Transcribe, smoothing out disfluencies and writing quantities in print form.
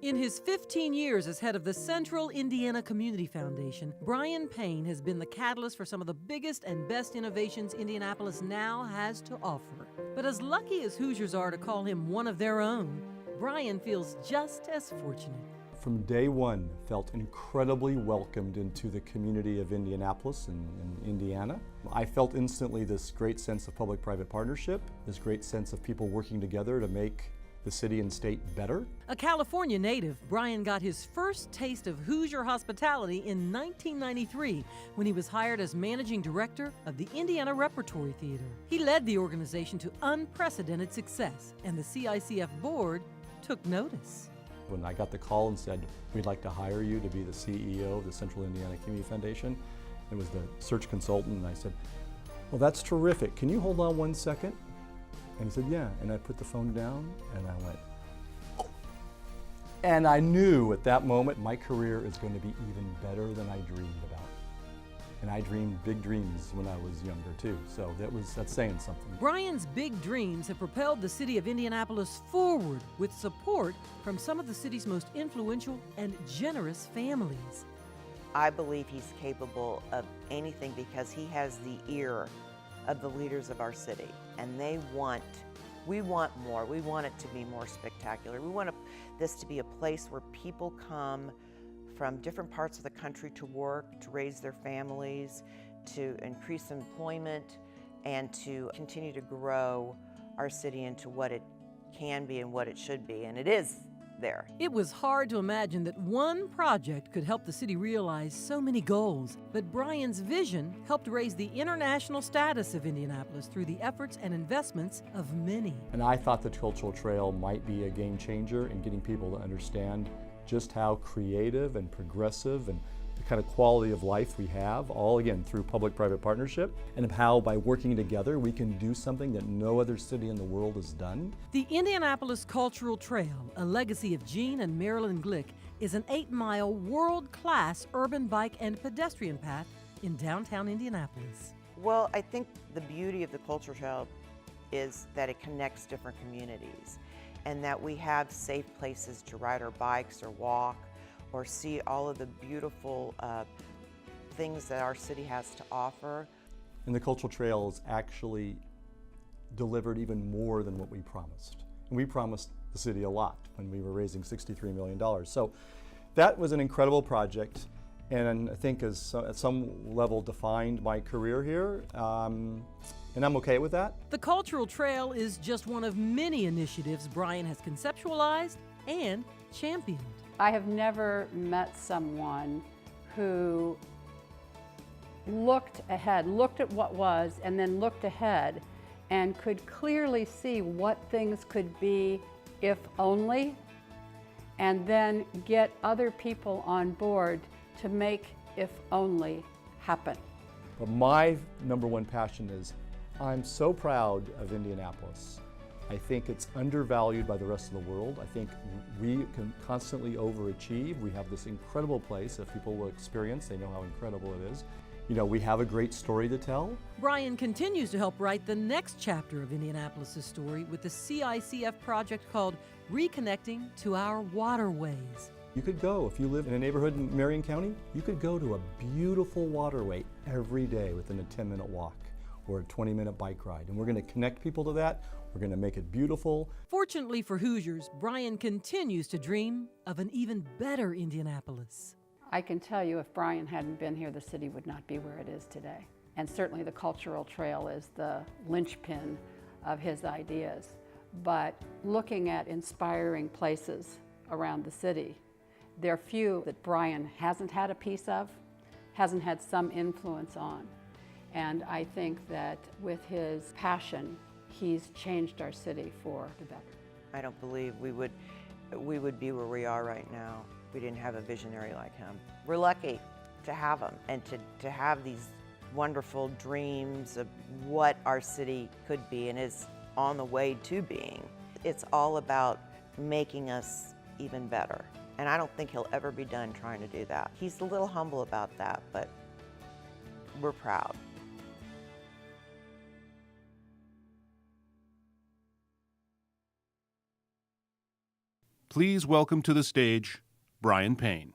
In his 15 years as head of the Central Indiana Community Foundation, Brian Payne has been the catalyst for some of the biggest and best innovations Indianapolis now has to offer. But as lucky as Hoosiers are to call him one of their own, Brian feels just as fortunate. From day one, felt incredibly welcomed into the community of Indianapolis and Indiana. I felt instantly this great sense of public-private partnership, this great sense of people working together to make the city and state better. A California native, Brian got his first taste of Hoosier hospitality in 1993 when he was hired as managing director of the Indiana Repertory Theater. He led the organization to unprecedented success, and the CICF board took notice. When I got the call and said, we'd like to hire you to be the CEO of the Central Indiana Community Foundation, it was the search consultant, and I said, well, that's terrific. Can you hold on 1 second? And he said, yeah. And I put the phone down and I went, oh. And I knew at that moment my career is going to be even better than I dreamed about. And I dreamed big dreams when I was younger too, so that's saying something. Brian's big dreams have propelled the city of Indianapolis forward with support from some of the city's most influential and generous families. I believe he's capable of anything because he has the ear of the leaders of our city, and we want more. We want it to be more spectacular. We want this to be a place where people come from different parts of the country to work, to raise their families, to increase employment, and to continue to grow our city into what it can be and what it should be, and it is there. It was hard to imagine that one project could help the city realize so many goals, but Brian's vision helped raise the international status of Indianapolis through the efforts and investments of many. And I thought the Cultural Trail might be a game changer in getting people to understand just how creative and progressive and the kind of quality of life we have, all again through public-private partnership, and how by working together we can do something that no other city in the world has done. The Indianapolis Cultural Trail, a legacy of Gene and Marilyn Glick, is an 8-mile world-class urban bike and pedestrian path in downtown Indianapolis. Well, I think the beauty of the Cultural Trail is that it connects different communities and that we have safe places to ride our bikes or walk or see all of the beautiful things that our city has to offer. And the Cultural Trail has actually delivered even more than what we promised. And we promised the city a lot when we were raising $63 million. So that was an incredible project, and I think at some level defined my career here. And I'm okay with that. The Cultural Trail is just one of many initiatives Brian has conceptualized and championed. I have never met someone who looked ahead, looked at what was, and then looked ahead and could clearly see what things could be if only, and then get other people on board to make if only happen. But my number one passion is I'm so proud of Indianapolis. I think it's undervalued by the rest of the world. I think we can constantly overachieve. We have this incredible place. If people will experience, they know how incredible it is. You know, we have a great story to tell. Brian continues to help write the next chapter of Indianapolis' story with the CICF project called Reconnecting to Our Waterways. You could go, if you live in a neighborhood in Marion County, you could go to a beautiful waterway every day within a 10-minute walk or a 20-minute bike ride. And we're going to connect people to that. We're going to make it beautiful. Fortunately for Hoosiers, Brian continues to dream of an even better Indianapolis. I can tell you if Brian hadn't been here, the city would not be where it is today. And certainly the Cultural Trail is the linchpin of his ideas. But looking at inspiring places around the city, there are few that Brian hasn't had a piece of, hasn't had some influence on. And I think that with his passion, he's changed our city for the better. I don't believe we would be where we are right now if we didn't have a visionary like him. We're lucky to have him and to have these wonderful dreams of what our city could be and is on the way to being. It's all about making us even better. And I don't think he'll ever be done trying to do that. He's a little humble about that, but we're proud. please welcome to the stage Brian Payne.